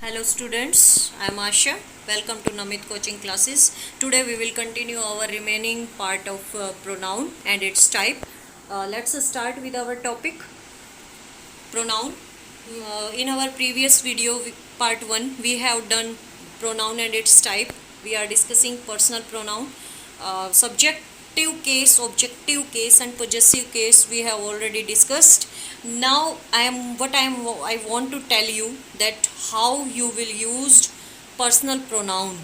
Hello students, I am Asha. Welcome to Namit coaching classes. Today we will continue our remaining part of pronoun and its type. Let's start with our topic pronoun. In our previous video part 1 we have done pronoun and its type. We are discussing personal pronoun, subjective case, objective case and possessive case we have already discussed. Now I want to tell you that how you will use personal pronoun.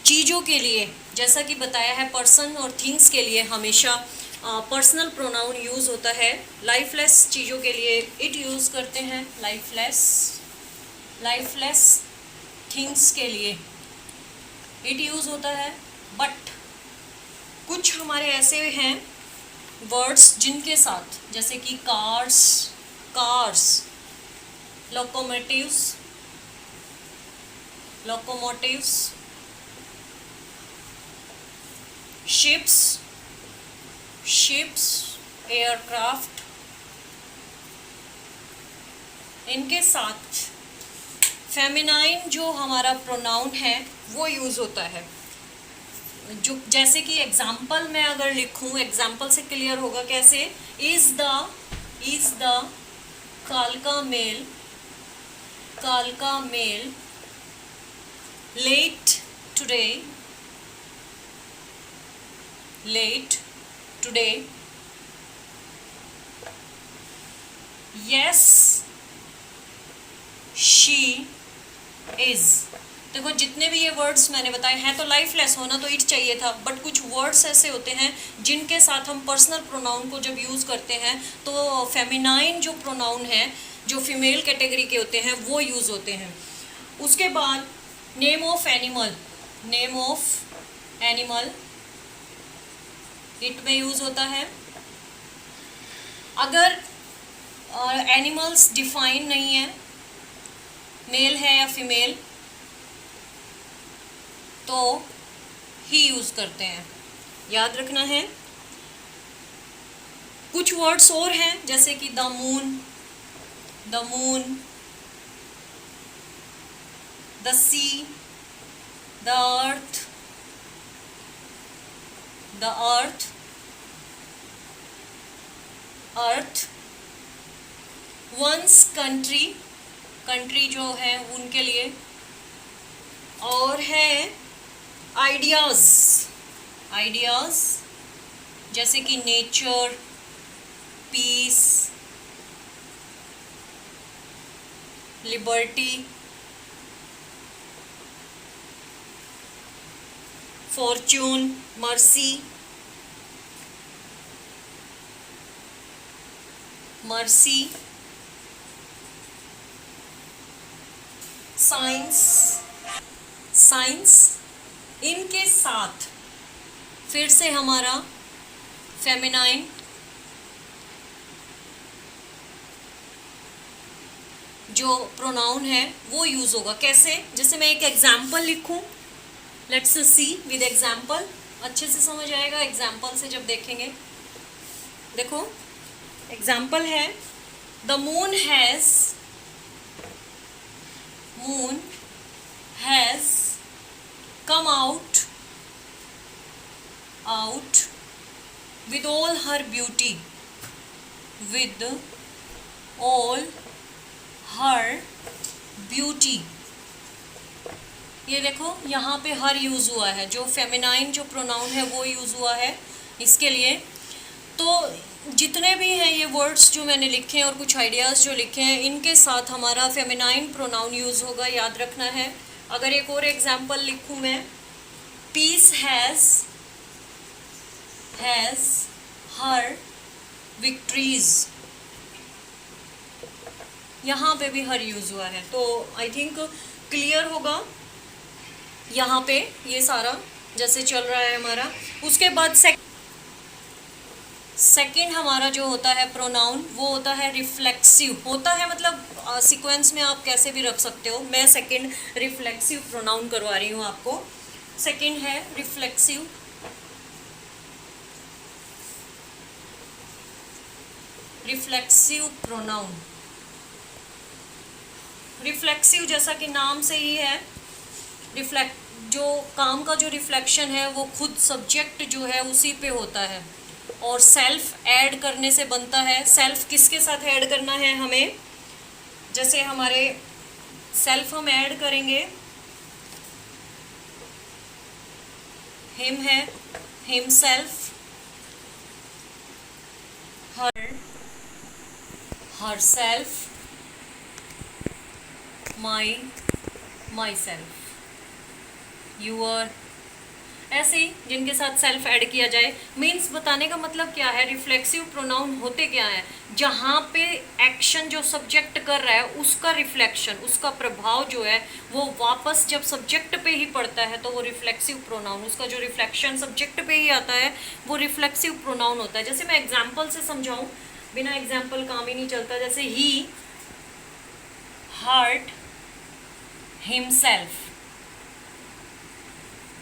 चीज़ों के लिए जैसा कि बताया है, person और things के लिए हमेशा पर्सनल प्रोनाउन यूज़ होता है. लाइफलेस चीज़ों के लिए इट यूज़ करते हैं. लाइफलेस थिंग्स के लिए इट यूज़ होता है. बट कुछ हमारे ऐसे हैं वर्ड्स जिनके साथ, जैसे कि कार्स, लोकोमोटिव्स, शिप्स, एयरक्राफ्ट, इनके साथ फेमिनाइन जो हमारा प्रोनाउन है वो यूज़ होता है. जो जैसे कि एग्जाम्पल मैं अगर लिखूं, एग्जाम्पल से क्लियर होगा कैसे. इज द कालका mail late today. Yes she is. देखो जितने भी ये वर्ड्स मैंने बताए हैं तो लाइफलेस होना तो इट चाहिए था, बट कुछ वर्ड्स ऐसे होते हैं जिनके साथ हम पर्सनल प्रोनाउन को जब यूज़ करते हैं तो फेमिनाइन जो प्रोनाउन है, जो फीमेल कैटेगरी के होते हैं, वो यूज़ होते हैं. उसके बाद नेम ऑफ एनिमल इट में यूज़ होता है. अगर एनिमल्स डिफाइन नहीं है, मेल है या फीमेल, तो ही यूज़ करते हैं. याद रखना है. कुछ वर्ड्स और हैं जैसे कि the moon, the sea, the earth, one's country जो है उनके लिए. और है आइडियाज़ जैसे कि nature, peace, liberty, fortune, mercy, science. इनके साथ फिर से हमारा फेमिनाइन जो प्रोनाउन है वो यूज़ होगा. कैसे? जैसे मैं एक एग्जाम्पल लिखूं, लेट्स सी विद एग्जाम्पल. अच्छे से समझ आएगा एग्जाम्पल से जब देखेंगे. देखो एग्जाम्पल है, the moon has come out with all her beauty, ये देखो यहाँ पे हर यूज़ हुआ है, जो फेमिनाइन जो प्रोनाउन है वो यूज़ हुआ है इसके लिए. तो जितने भी हैं ये वर्ड्स जो मैंने लिखे हैं और कुछ आइडियाज़ जो लिखे हैं, इनके साथ हमारा फेमिनाइन प्रोनाउन यूज़ होगा. याद रखना है. अगर एक और एग्जाम्पल लिखूँ मैं, पीस हैज़ हर विक्ट्रीज, यहाँ पे भी हर यूज़ हुआ है. तो आई थिंक क्लियर होगा यहाँ पे ये सारा जैसे चल रहा है हमारा. उसके बाद सेकंड हमारा जो होता है प्रोनाउन वो होता है रिफ्लेक्सिव. होता है मतलब सीक्वेंस में आप कैसे भी रख सकते हो. मैं सेकंड रिफ्लेक्सिव प्रोनाउन करवा रही हूँ आपको. सेकंड है रिफ्लेक्सिव. प्रोनाउन. रिफ्लेक्सिव जैसा कि नाम से ही है, रिफ्लेक्ट जो काम का जो रिफ्लेक्शन है वो खुद सब्जेक्ट जो है उसी पे होता है, और सेल्फ ऐड करने से बनता है। सेल्फ किसके साथ ऐड करना है हमें, जैसे हमारे सेल्फ हम ऐड करेंगे, हिम है, him self, her self, my self, your, ऐसे ही जिनके साथ सेल्फ ऐड किया जाए। मीन्स बताने का मतलब क्या है, रिफ्लेक्सिव प्रोनाउन होते क्या है, जहाँ पे एक्शन जो सब्जेक्ट कर रहा है उसका रिफ्लेक्शन, उसका प्रभाव जो है वो वापस जब सब्जेक्ट पे ही पड़ता है तो वो रिफ्लेक्सिव प्रोनाउन, उसका जो रिफ्लेक्शन सब्जेक्ट पे ही आता है वो रिफ्लेक्सिव प्रोनाउन होता है। जैसे मैं एग्जाम्पल से समझाऊँ, बिना एग्जाम्पल काम ही नहीं चलता। जैसे ही हर्ट हिमसेल्फ,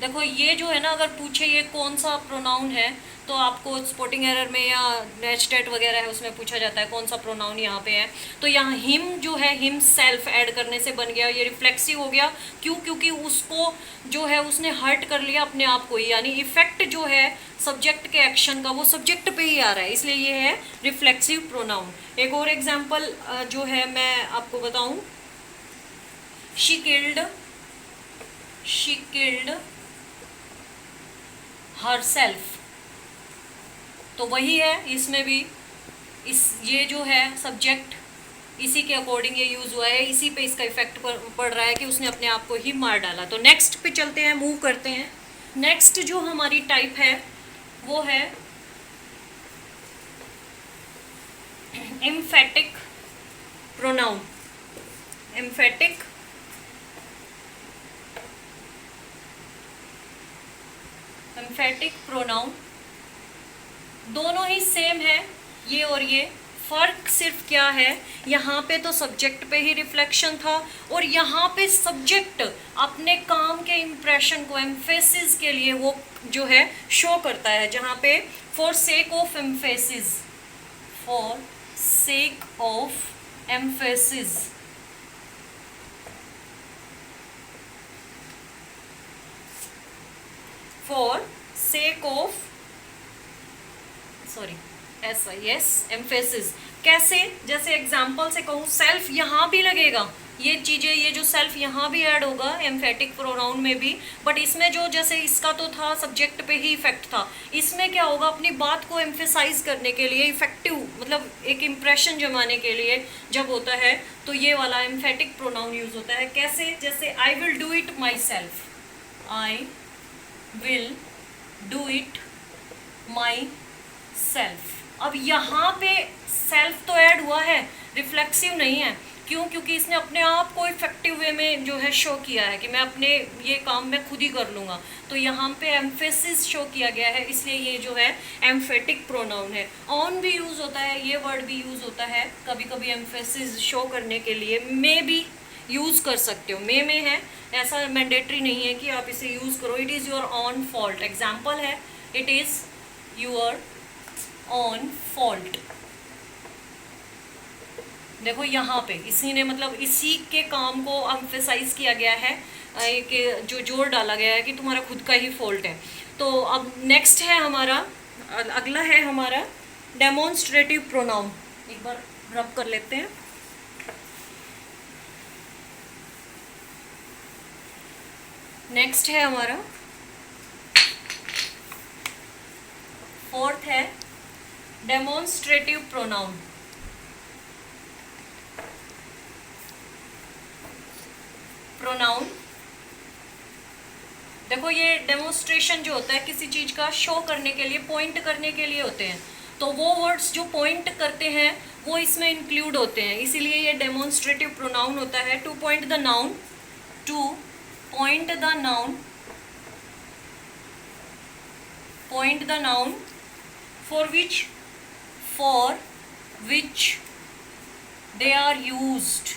देखो ये जो है ना, अगर पूछे ये कौन सा प्रोनाउन है तो आपको स्पोर्टिंग एरर में या नेचटेट वगैरह है उसमें पूछा जाता है कौन सा प्रोनाउन यहाँ पे है, तो यहाँ हिम जो है, हिम सेल्फ ऐड करने से बन गया, ये रिफ्लेक्सिव हो गया। क्यों? क्योंकि उसको जो है उसने हर्ट कर लिया अपने आप को ही, यानी इफेक्ट जो है सब्जेक्ट के एक्शन का वो सब्जेक्ट पे ही आ रहा है, इसलिए ये है रिफ्लेक्सिव प्रोनाउन। एक और एग्जाम्पल जो है मैं आपको बताऊँ, शी किल्ड हरसेल्फ, तो वही है इसमें भी, ये जो है सब्जेक्ट इसी के अकॉर्डिंग ये यूज़ हुआ है, इसी पे इसका इफेक्ट पड़ रहा है कि उसने अपने आप को ही मार डाला। तो नेक्स्ट पे चलते हैं, मूव करते हैं। नेक्स्ट जो हमारी टाइप है वो है एम्फेटिक प्रोनाउन। एम्फेटिक प्रोनाउन दोनों ही सेम है, ये और ये। फर्क सिर्फ क्या है, यहाँ पे तो सब्जेक्ट पे ही रिफ्लेक्शन था और यहाँ पे सब्जेक्ट अपने काम के इम्प्रेशन को एम्फेसिस के लिए वो जो है शो करता है, जहाँ पे for sake of emphasis, for sake of emphasis, for sake of, sorry S emphasis. कैसे, जैसे एग्जाम्पल से कहूँ, सेल्फ यहाँ भी लगेगा, ये चीज़ें, ये जो सेल्फ यहाँ भी ऐड होगा एम्फेटिक प्रोनाउन में भी, बट इसमें जो जैसे इसका तो था सब्जेक्ट पे ही इफेक्ट था, इसमें क्या होगा, अपनी बात को एम्फेसाइज करने के लिए, इफेक्टिव मतलब एक इम्प्रेशन जमाने के लिए जब होता है तो ये वाला एम्फेटिक प्रोनाउन यूज होता है। कैसे, जैसे I will do it my self, I will do it my self. अब यहाँ पे सेल्फ तो ऐड हुआ है, रिफ्लेक्सिव नहीं है। क्यों? क्योंकि इसने अपने आप को इफेक्टिव वे में जो है शो किया है कि मैं अपने ये काम मैं खुद ही कर लूँगा, तो यहाँ पे एम्फेसिस शो किया गया है, इसलिए ये जो है एम्फेटिक प्रोनाउन है। ऑन भी यूज़ होता है, ये वर्ड भी यूज़ होता है कभी कभी एम्फेसिस शो करने के लिए, मे भी यूज़ कर सकते हो, मे में है, ऐसा मैंडेटरी नहीं है कि आप इसे यूज़ करो। It is your own fault, example है it is your own fault. देखो यहाँ पे इसी ने मतलब इसी के काम को एम्फेसाइज किया गया है कि जो जोर डाला गया है कि तुम्हारा खुद का ही फॉल्ट है। तो अब नेक्स्ट है हमारा, अगला है हमारा डेमोन्स्ट्रेटिव प्रोनाउन। एक बार रब कर लेते हैं। नेक्स्ट है हमारा फोर्थ है डेमोन्स्ट्रेटिव प्रोनाउन। देखो ये डेमोन्स्ट्रेशन जो होता है किसी चीज का शो करने के लिए, पॉइंट करने के लिए होते हैं, तो वो वर्ड्स जो पॉइंट करते हैं वो इसमें इंक्लूड होते हैं, इसीलिए ये डेमोन्स्ट्रेटिव प्रोनाउन होता है। To point the noun, to point the noun, point the noun for which they are used,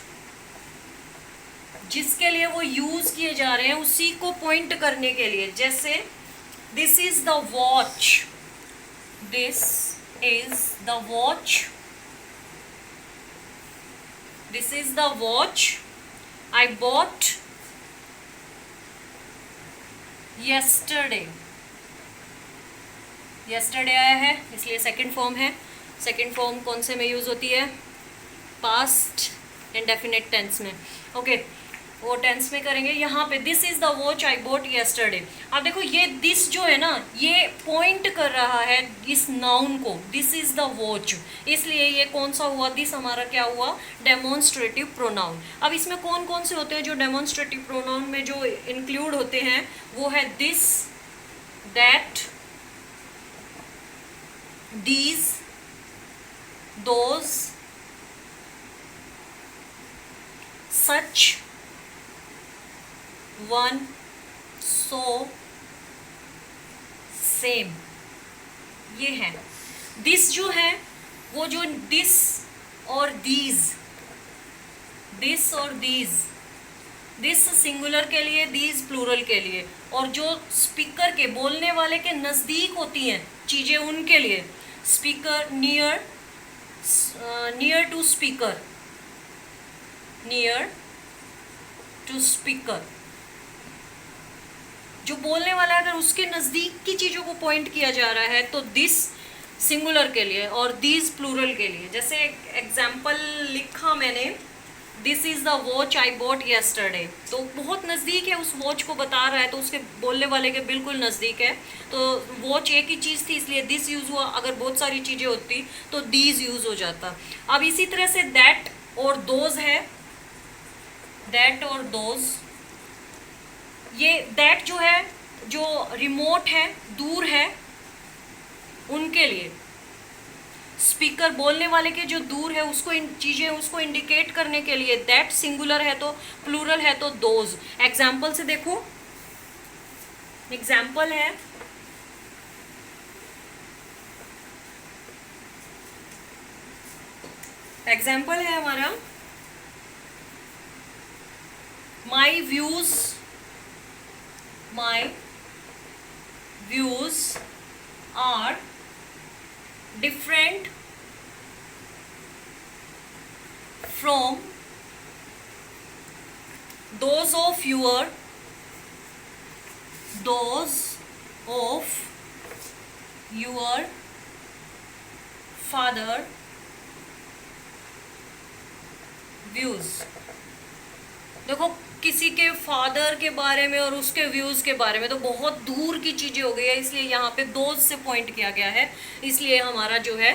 जिसके लिए वो यूज किए जा रहे हैं उसी को पॉइंट करने के लिए। जैसे this is the watch, this is the watch, this is the watch I bought yesterday, yesterday आया है इसलिए सेकंड फॉर्म है। सेकंड फॉर्म कौन से में यूज़ होती है? पास्ट इंडेफिनिट टेंस में। ओके, वो टेंस में करेंगे। यहाँ पे this is the watch I bought yesterday। अब देखो ये दिस जो है ना, ये पॉइंट कर रहा है इस नाउन को, दिस इज द वॉच, इसलिए ये कौन सा हुआ? दिस हमारा क्या हुआ? Demonstrative pronoun. अब इसमें कौन कौन से होते हैं जो डेमोन्स्ट्रेटिव प्रोनाउन में जो इंक्लूड होते हैं? वो है this, that, these, those, such, one, so, same, ये है। दिस जो है वो जो दिस और दीज, दिस और दीज, दिस सिंगुलर के लिए, दीज प्लूरल के लिए, और जो स्पीकर के, बोलने वाले के नज़दीक होती हैं चीज़ें उनके लिए speaker, near, near to speaker, near to speaker, जो बोलने वाला है अगर उसके नज़दीक की चीज़ों को पॉइंट किया जा रहा है तो दिस सिंगुलर के लिए और दीज प्लूरल के लिए। जैसे एग्जाम्पल लिखा मैंने, this is the watch I bought yesterday, तो बहुत नज़दीक है, उस वॉच को बता रहा है तो उसके बोलने वाले के बिल्कुल नज़दीक है। तो वॉच एक ही चीज़ थी इसलिए दिस यूज़ हुआ, अगर बहुत सारी चीज़ें होती तो दीज यूज़ हो जाता। अब इसी तरह से दैट और दोज है, दैट और दोज, ये दैट जो है जो रिमोट है, दूर है, उनके लिए, स्पीकर बोलने वाले के जो दूर है उसको, इन चीज़ें उसको इंडिकेट करने के लिए दैट सिंगुलर है तो प्लूरल है तो दोज। एग्जाम्पल से देखो, एग्जाम्पल है एग्जाम्पल है हमारा my views, my views are different from those of your father views। देखो किसी के फादर के बारे में और उसके व्यूज़ के बारे में तो बहुत दूर की चीज़ें हो गई है, इसलिए यहाँ पे दोज से पॉइंट किया गया है, इसलिए हमारा जो है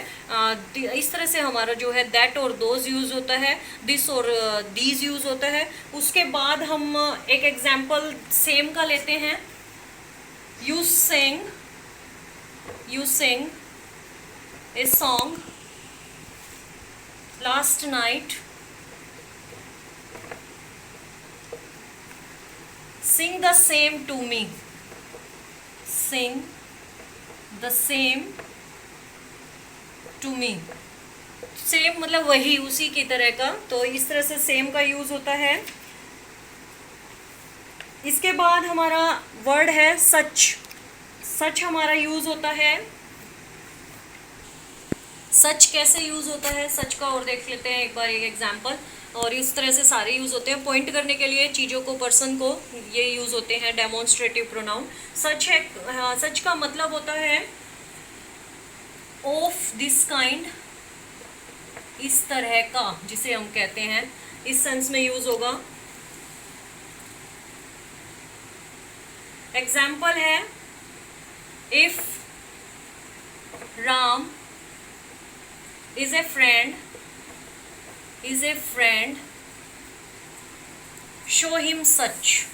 इस तरह से हमारा जो है दैट और दोज यूज़ होता है, दिस और दीज यूज़ होता है। उसके बाद हम एक एग्जाम्पल सेम का लेते हैं, you sing a song last night, sing the same to me, sing the same to me, same मतलब वही, उसी की तरह का, तो इस तरह से सेम का यूज होता है। इसके बाद हमारा वर्ड है सच, सच हमारा यूज होता है। सच कैसे यूज होता है सच का, और देख लेते हैं एक बार एक एग्जांपल। और इस तरह से सारे यूज़ होते हैं, पॉइंट करने के लिए चीज़ों को, पर्सन को, ये यूज़ होते हैं डेमोन्स्ट्रेटिव प्रोनाउन। सच है, सच का मतलब होता है ऑफ दिस काइंड, इस तरह का जिसे हम कहते हैं, इस सेंस में यूज़ होगा। एग्जाम्पल है if Ram is a friend, show him such,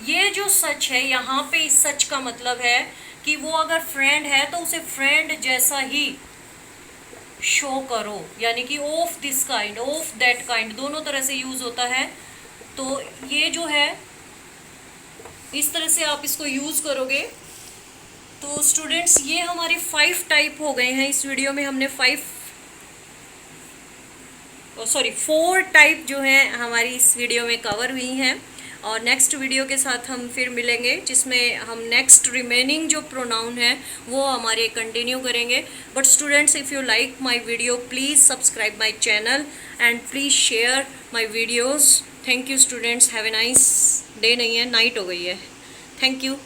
ये जो सच है यहाँ पे, इस सच का मतलब है कि वो अगर फ्रेंड है तो उसे फ्रेंड जैसा ही शो करो, यानी कि of this kind, of that kind, दोनों तरह से यूज होता है। तो ये जो है इस तरह से आप इसको यूज करोगे। तो स्टूडेंट्स ये हमारे 5 टाइप हो गए हैं। इस वीडियो में हमने 4 टाइप जो हैं हमारी इस वीडियो में कवर हुई हैं। और नेक्स्ट वीडियो के साथ हम फिर मिलेंगे, जिसमें हम नेक्स्ट रिमेनिंग जो प्रोनाउन है वो हमारे कंटिन्यू करेंगे. But students, if you like my video please subscribe my channel and please share my videos. Thank you students, have a nice day. नहीं है, नाइट हो गई है. Thank you.